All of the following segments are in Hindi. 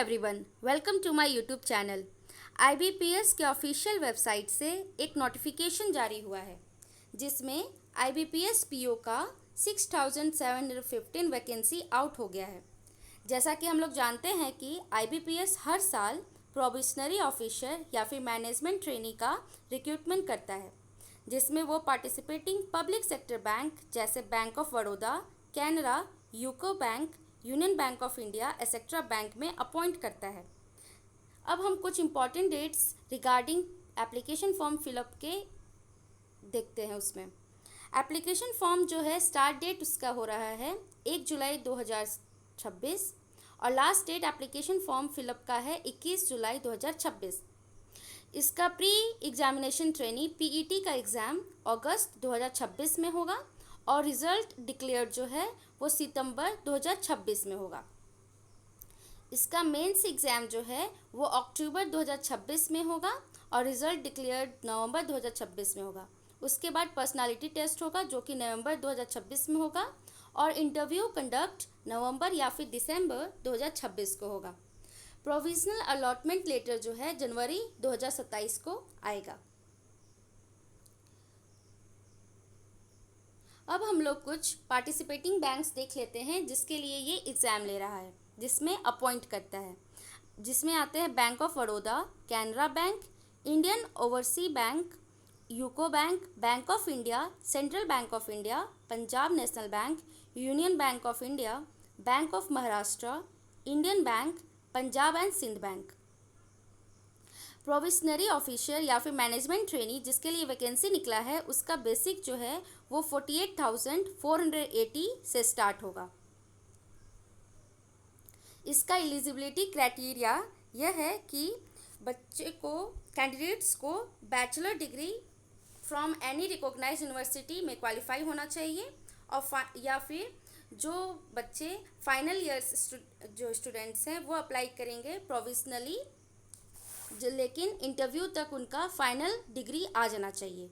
Everyone, welcome to my YouTube channel. IBPS के ऑफिशियल वेबसाइट से एक नोटिफिकेशन जारी हुआ है जिसमें आईबीपीएस पीओ का 6715 वैकेंसी आउट हो गया है। जैसा कि हम लोग जानते हैं कि आईबीपीएस हर साल प्रोबेशनरी ऑफिसर या फिर मैनेजमेंट ट्रेनी का रिक्रूटमेंट करता है, जिसमें वो पार्टिसिपेटिंग पब्लिक सेक्टर बैंक जैसे bank of Baroda, Canara, UCO bank, union bank of India etcetera bank में अपॉइंट करता है। अब हम कुछ important dates regarding application form fill up के देखते हैं। उसमें एप्लीकेशन फॉर्म जो है स्टार्ट डेट उसका हो रहा है 1 जुलाई 2026 और last date application form fill up का है 21 जुलाई 2026। इसका प्री एग्जामिनेशन ट्रेनी पीईटी का एग्ज़ाम अगस्त 2026 में होगा और रिज़ल्ट डिक्लेयर जो है वो सितंबर 2026 में होगा। इसका मेंस एग्ज़ाम जो है वो अक्टूबर 2026 में होगा और रिज़ल्ट डिक्लेयर नवंबर 2026 में होगा। उसके बाद पर्सनालिटी टेस्ट होगा जो कि नवंबर 2026 में होगा और इंटरव्यू कंडक्ट नवंबर या फिर दिसंबर 2026 को होगा। प्रोविजनल अलॉटमेंट लेटर जो है जनवरी 2027 को आएगा। अब हम लोग कुछ पार्टिसिपेटिंग बैंक्स देख लेते हैं जिसके लिए ये एग्ज़ाम ले रहा है, जिसमें अपॉइंट करता है, जिसमें आते हैं bank of Baroda, Canara bank, Indian overseas bank, UCO bank, bank of India, central bank of India, Punjab national bank, union bank of India, bank of Maharashtra, Indian bank, Punjab and Sind bank. Probationary officer या फिर मैनेजमेंट ट्रेनी जिसके लिए वैकेंसी निकला है उसका बेसिक जो है वो 48,480 से स्टार्ट होगा। इसका एलिजिबिलिटी क्राइटेरिया यह है कि कैंडिडेट्स को bachelor degree from any recognised university में क्वालिफाई होना चाहिए और या फिर जो बच्चे फाइनल ईयर्स जो स्टूडेंट्स हैं वो अप्लाई करेंगे प्रोविजनली, लेकिन इंटरव्यू तक उनका फाइनल डिग्री आ जाना चाहिए।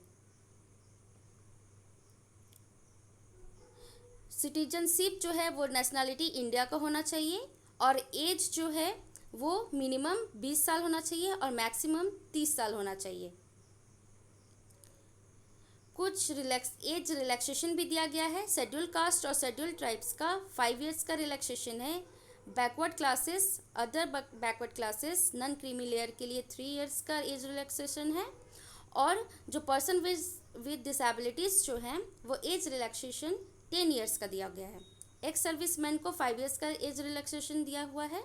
सिटीजनशिप जो है वो नेशनलिटी इंडिया का होना चाहिए और एज जो है वो मिनिमम 20 साल होना चाहिए और मैक्सिमम 30 साल होना चाहिए। कुछ एज रिलैक्सेशन भी दिया गया है। शेड्यूल कास्ट और शेड्यूल ट्राइब्स का 5 इयर्स का रिलैक्सेशन है। Backward classes, other backward classes, non creamy layer के लिए 3 इयर्स का एज रिलैक्सेशन है और जो पर्सन विद डिसेबिलिटीज़ जो हैं वो एज रिलैक्सेशन 10 इयर्स का दिया गया है। एक्स सर्विसमैन को 5 इयर्स का एज रिलैक्सेशन दिया हुआ है।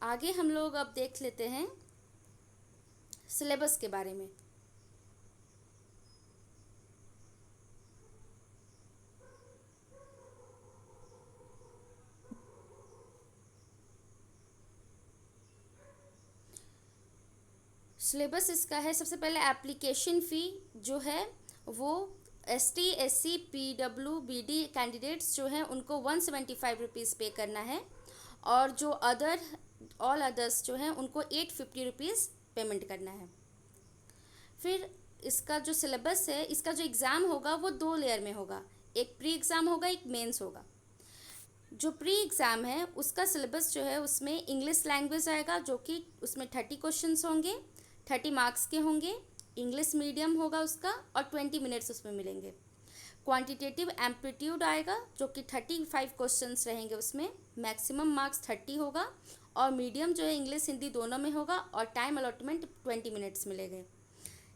आगे हम लोग अब देख लेते हैं सिलेबस के बारे में। सिलेबस इसका है, सबसे पहले एप्लीकेशन फ़ी जो है वो ST SC PWBD कैंडिडेट्स जो हैं उनको 175 रुपीज़ पे करना है और जो ऑल अदर्स जो हैं उनको 850 रुपीज़ पेमेंट करना है। फिर इसका जो सिलेबस है, इसका जो एग्ज़ाम होगा वो 2 लेयर में होगा, एक प्री एग्ज़ाम होगा, एक मेंस होगा। जो प्री एग्ज़ाम है उसका सिलेबस जो है उसमें इंग्लिश लैंग्वेज आएगा जो कि उसमें 30 क्वेश्चंस होंगे, 30 मार्क्स के होंगे। इंग्लिश मीडियम होगा उसका और 20 मिनट्स उसमें मिलेंगे। क्वांटिटेटिव एप्टीट्यूड आएगा जो कि 35 क्वेश्चंस रहेंगे, उसमें मैक्सिमम मार्क्स 30 होगा और मीडियम जो है इंग्लिश हिंदी दोनों में होगा और टाइम अलॉटमेंट 20 मिनट्स मिलेंगे।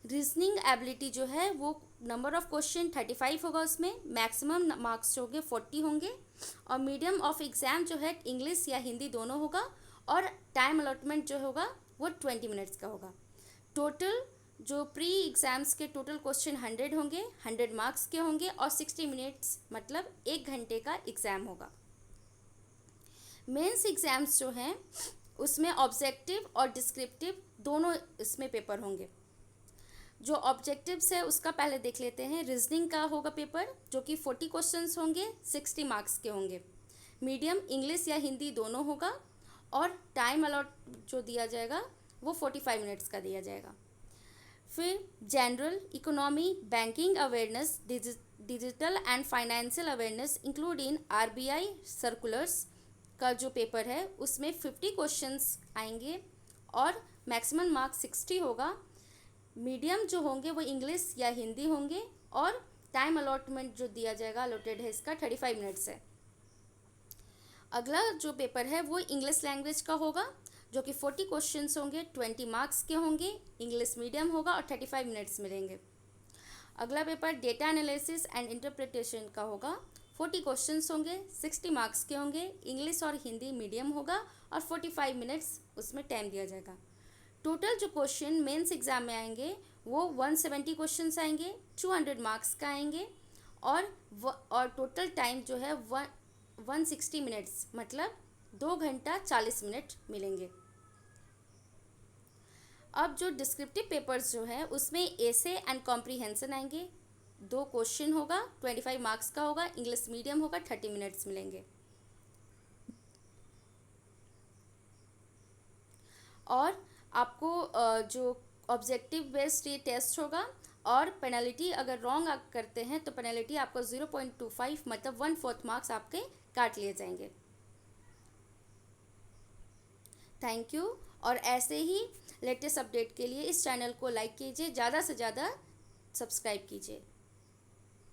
रीजनिंग एबिलिटी जो है वो नंबर ऑफ क्वेश्चन 35 होगा, उसमें मैक्सिमम मार्क्स जो होंगे 40 होंगे और मीडियम ऑफ एग्ज़ाम जो है इंग्लिश या हिंदी दोनों होगा और टाइम अलॉटमेंट जो होगा वो 20 मिनट्स का होगा। टोटल जो प्री एग्ज़ाम्स के टोटल क्वेश्चन 100 होंगे, 100 मार्क्स के होंगे और 60 मिनट्स मतलब 1 घंटे का एग्ज़ाम होगा। मेंस एग्ज़ाम्स जो हैं उसमें ऑब्जेक्टिव और डिस्क्रिप्टिव दोनों इसमें पेपर होंगे। जो ऑब्जेक्टिव्स है उसका पहले देख लेते हैं। रीजनिंग का होगा पेपर जो कि 40 क्वेश्चंस होंगे, 60 मार्क्स के होंगे। मीडियम इंग्लिश या हिंदी दोनों होगा और टाइम अलॉट जो दिया जाएगा वो 45 मिनट्स का दिया जाएगा। फिर general, economy, banking awareness, digital and financial awareness including RBI circulars का जो पेपर है उसमें 50 क्वेश्चंस आएंगे और मैक्सिमम मार्क्स 60 होगा। मीडियम जो होंगे वो इंग्लिश या हिंदी होंगे और टाइम अलॉटमेंट जो दिया जाएगा अलॉटेड है इसका 35 मिनट्स है। अगला जो पेपर है वो इंग्लिश लैंग्वेज का होगा जो कि 40 क्वेश्चंस होंगे, 20 मार्क्स के होंगे, इंग्लिश मीडियम होगा और 35 मिनट्स मिलेंगे। अगला paper data analysis and interpretation का होगा, 40 क्वेश्चंस होंगे, 60 मार्क्स के होंगे, इंग्लिश और हिंदी मीडियम होगा और 45 मिनट्स उसमें टाइम दिया जाएगा। टोटल जो क्वेश्चन मेंस एग्जाम में आएंगे वो 170 क्वेश्चंस आएंगे, 200 मार्क्स का आएंगे और टोटल टाइम जो है 160 मिनट्स मतलब 2 घंटा 40 मिनट मिलेंगे। अब जो डिस्क्रिप्टिव पेपर्स जो है उसमें एसे एंड कॉम्प्रीहेंशन आएंगे, 2 क्वेश्चन होगा, 25 मार्क्स का होगा, इंग्लिश मीडियम होगा, 30 मिनट्स मिलेंगे। और आपको जो ऑब्जेक्टिव बेस्ड ये टेस्ट होगा और पेनल्टी अगर रॉन्ग आप करते हैं तो पेनल्टी आपको 0.25 मतलब 1/4 मार्क्स आपके काट लिए जाएंगे। Thank you. और ऐसे ही लेटेस्ट अपडेट के लिए इस चैनल को लाइक कीजिए, ज़्यादा से ज़्यादा सब्सक्राइब कीजिए।